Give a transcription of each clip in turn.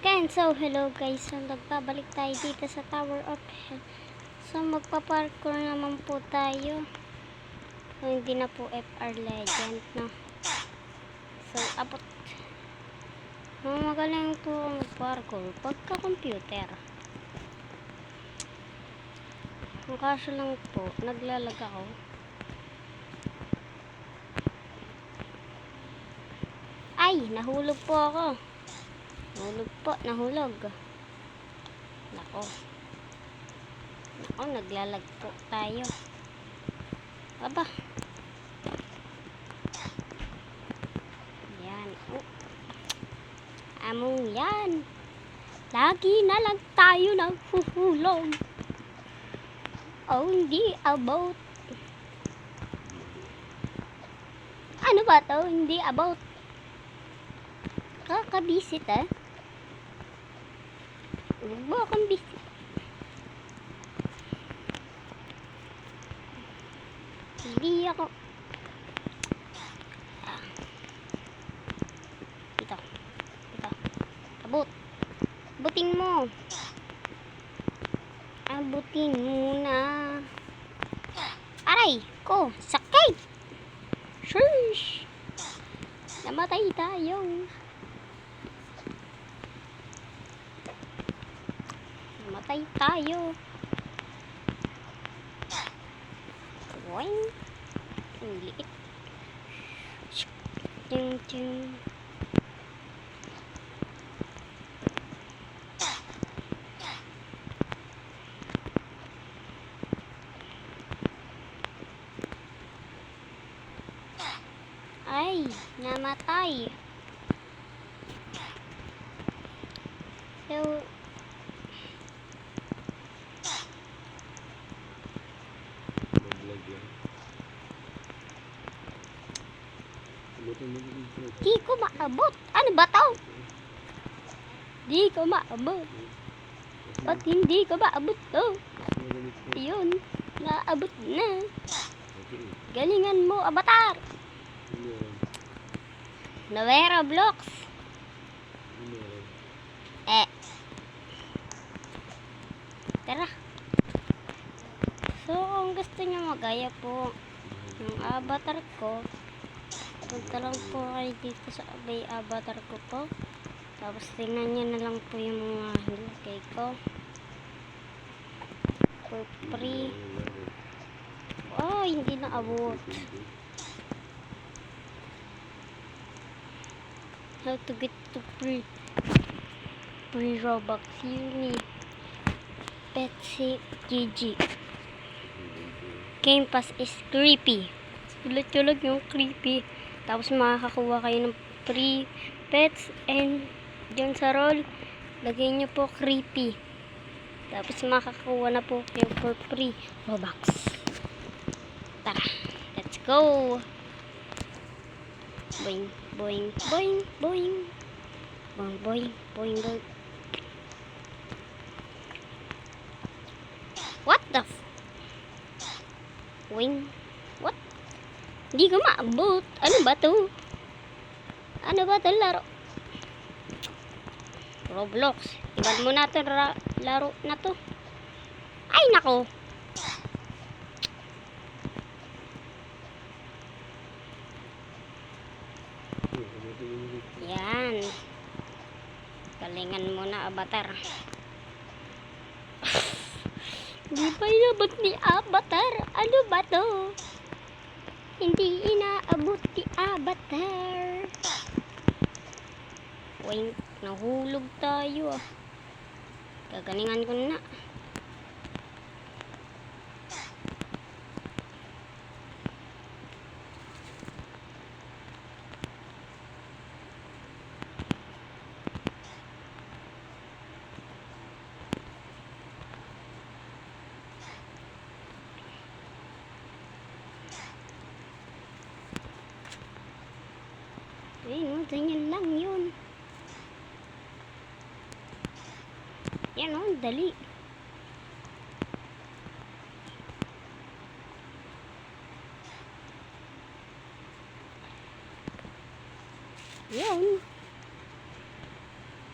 Ken, so hello guys, so nagbabalik tayo dito sa Tower of Hell. So magpa-parkour naman po tayo. So hindi na po FR Legend, no. So abot. Magaling po mag-parkour pagka computer. Ang kaso lang po, naglalag ako. Ay, nahulog po ako. Nahulog. Nako, naglalag po tayo. Aba. Yan. Oh. Among yan. Lagi na lang tayo naghuhulog. Oh, hindi about. Ano ba to? Hindi about. Kakabisit eh. Huwag mo akong bisit. Hindi ako. Ito. Abot. Abutin mo. Abutin muna. Aray ko. Sakit. Shush. Namatay tayo. Namatay tayo. Boing. Ang liit. Ting ting. Ay, namatay. So, di ko maabot. Ano ba to? Di ko maabot. Ba't hindi ko maabot to? Ayun, naabot na. Galingan mo, Avatar. Novera Blocks. Tara. So, kung gusto niyo magaya po ng avatar ko, punta lang po kayo dito sa may avatar ko po. Tapos tingnan niyo na lang po yung mga nilagay ko. For free. Oh, hindi na abot. How to get to free Robux. You need Petsy GG. Game Pass is creepy. Tulad yung creepy. Tapos makakakuha kayo ng free pets and dyan sa roll, lagay nyo po creepy. Tapos makakakuha na po kayo for free Robux. Tara, let's go. Boing, boing, boing, boing. Boing, boing, boing, boing. What the wing? What? Hindi ko maabot. Ano ba to? Ano ba to laro? Roblox. Iban mo na to laro na to. Ay nako. Yan. Galingan mo na, Avatar. Hindi pa inabot ni Avatar. Ano ba to? Hindi inaabot ni Avatar. Wait, nahulog tayo ah. Gagalingan ko na. Ayun, ganyan lang yun. Yan o, dali. Yan.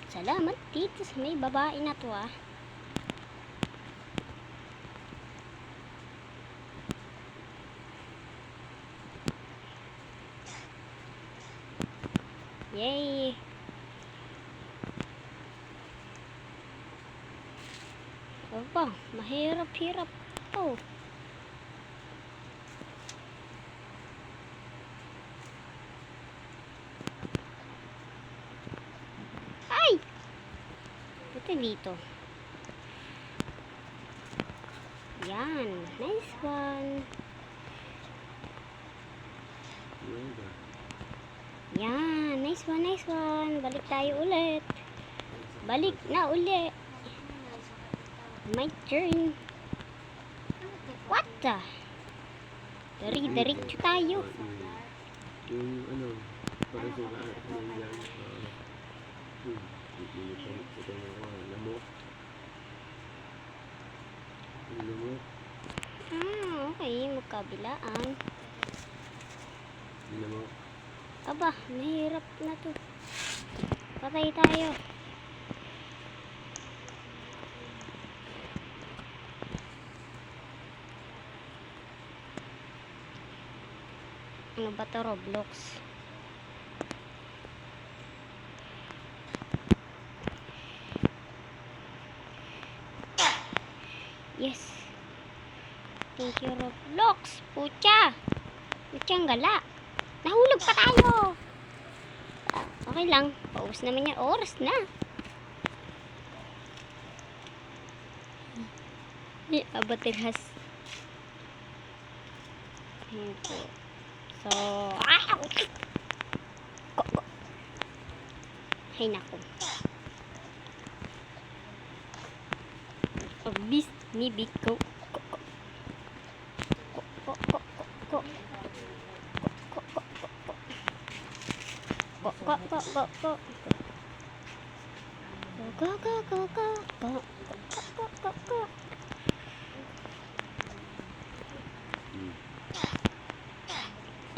Salamat dito sa may babae na to ah. Yay! Aba, mahirap-hirap to. Ay! Ito dito. Yan. Nice one. Yan. Nice one, nice one. Balik tayo ulit. Balik na ulit. My turn. What the? Dari-diretso tayo. Yung ano, para sa ano yan, ito yung lamok. Yung lamok. Okay. Magkabilaan. Yung lamok. Aba, mahirap na to. Patay tayo. Ano ba to, Roblox? Yes. Thank you, Roblox. Pucha. Puchang gala. Nahulog pa tayo. Okay lang. Paus naman yan. Oras na. Abatirhas. Ayan po. So, ay nako. Beast ni big go.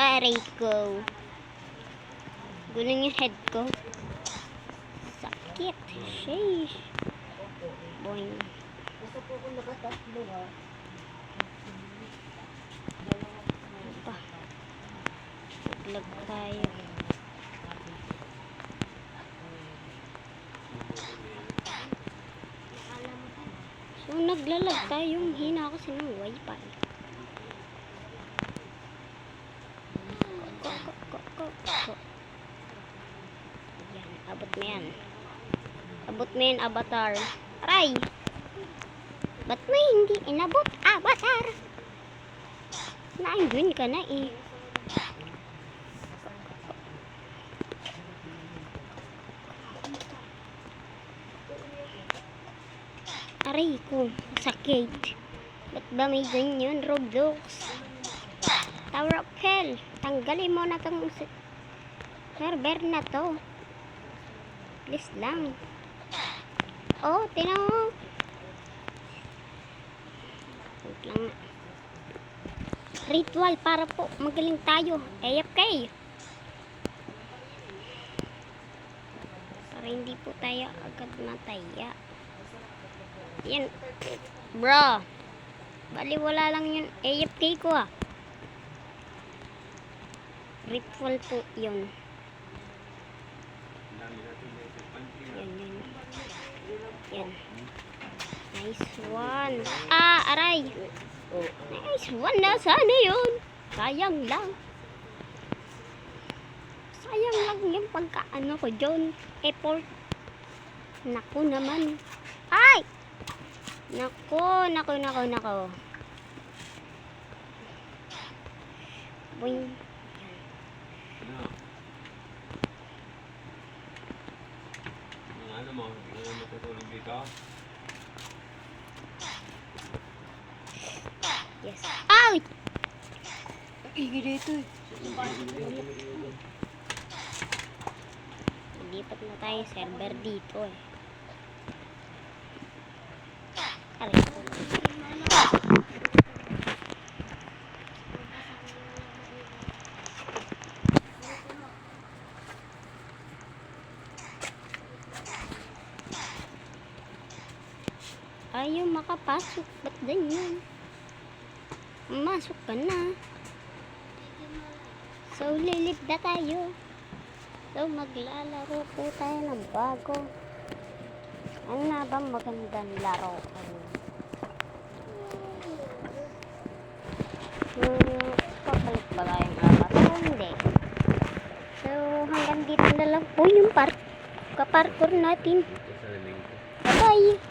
Aray ko. Guling yung head ko. Sakit. Sheesh. Boing. Pa. Naglag tayo. So, naglalag tayo. Hina kasi ng wifi. Yan, abot mo yan. Abot mo yan, avatar. Aray! Ba't mo hindi inabot, avatar? Naandun ka na eh. Aray ko, sakit. Ba't ba may ganyan, Roblox? Tower of Hell. Tanggalin mo na tong server na to. Please lang. Oh, tinan mo. Wait lang. Ritual para po magaling tayo. AFK. Para hindi po tayo agad mataya. Yan. Bro. Bali wala lang yun. AFK ko ah. Ritual po yun. Yan. Nice one. Aray. Nice one na sana yun. Sayang lang. Sayang lang yung pagkaano ko dyan. Effort. Naku naman. Ay! Naku. Boing. Ano mo? Ano matutulog dito? Yes. Ay! Igil dito eh. Lipat na tayo server dito eh. Aray ko. Ayaw makapasok. Ba't ganyan? Masok ka na. So, lilip na tayo. So, maglalaro po tayo ng bago. Ano na ba magandang laro? Papalit ba tayong apat? O hindi. So, hanggang dito na lang po yung kaparkour natin. Ito sa lamig ko. Bye-bye!